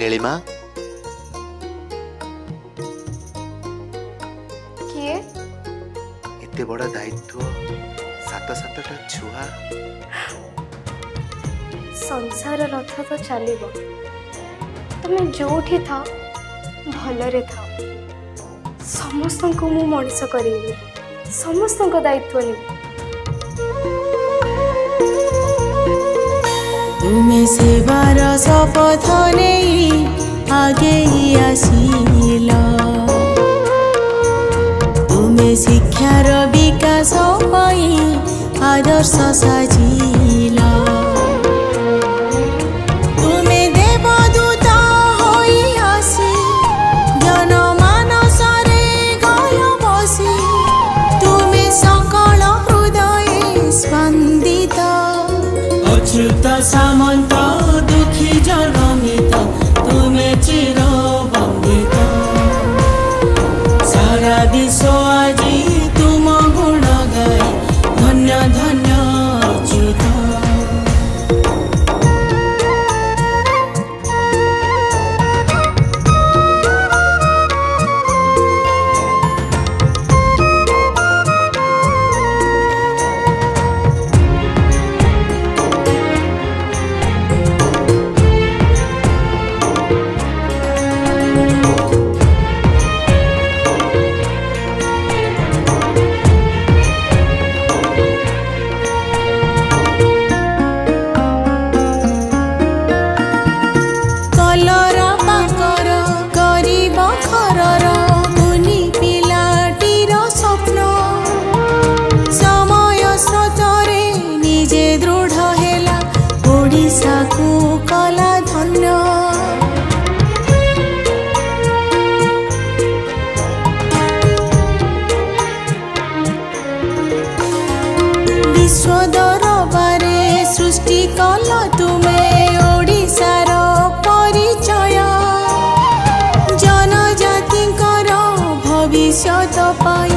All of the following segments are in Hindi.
नीलिमा किए एते बड़ा दायित्व सात सातटा छुआ संसार रथ तो चलिबो तुम जोठी था भलरे था समस्त को मु मनीष करी समस्त को दायित्व नि तुम्हें सेवार शपथ नहीं आगे आसिल तुम्हें शिक्षार विकास आदर्श साजिल तुम्हें देवदूत होई आसी जनमानस रे गल बसी तुम्हें सकल हृदय स्पंदित अच्युत सामंत दुखी जनमित तुम्हें चिर वंदित सारा विश्व आज तुम गुण गाए धन्य धन्य अच्युत कला धन्य विश्व दरबारे सृष्टि कल तुम्हें ओडिशार परिचय जनजातिंकर भविष्यत पाई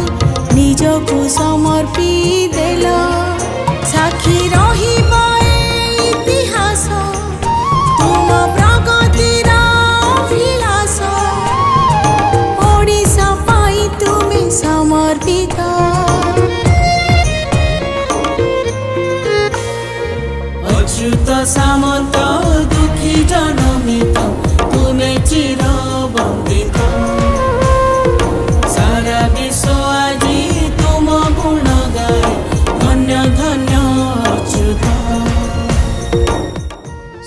निजको समर्पी देल साक्षी रहिबा इतिहास तुम प्रगतिर अभिलाष ओडिशा पाई तुम्हें समर्पित अच्युत सामंत दुखी जनमित तुम्हें चिर वंदित सारा विश्व आज तुम गुण गाए धन्य धन्य अच्युत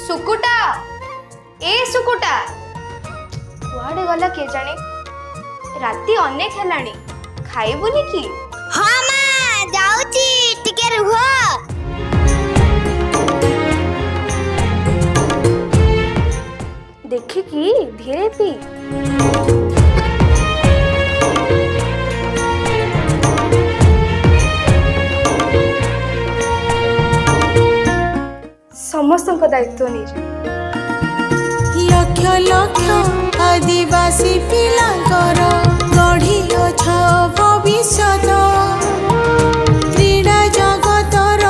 सुकुटा ए सुकुटा कुआडे गला के जाने राती अनेक हेलानी खाइबुनी की हाँ माँ जाऊची टिके रुह देखी की धीरे पी समस्त दायित्व नहीं लक्ष लक्ष आदिवासी पिलांकर गढ़ी अछ भविष्यत क्रीड़ा जगतर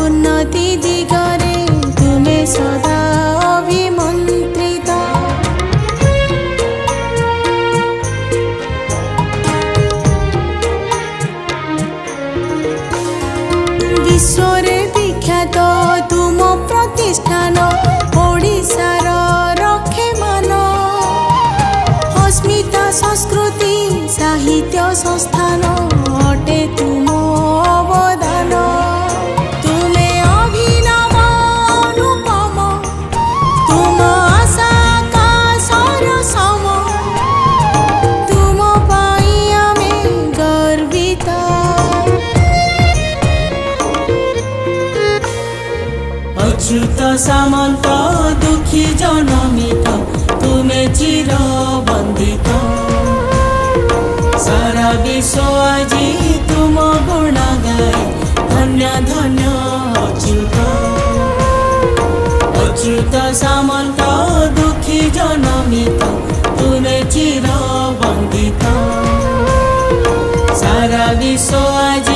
उन्नति दिगरे तुम्हें सदा अभिमंत्रित विश्वरे विख्यात तुम प्रतिष्ठान ओडिशार रखे मान अस्मिता संस्कृति साहित्य संस्थान अटे तुम अवदान तुम्हें अभिनव अनुपम तुम आशा आकाशर सम तुम पाई आमे गर्वित अच्युत सामंत दुखी जनमित तुम्हें चिर वंदित सारा विश्व आज तुम गुण गाए धन्य धन्य अच्युत अच्युत सामंत दुखी जनमित तुम्हें चिर वंदित सारा विश्व आज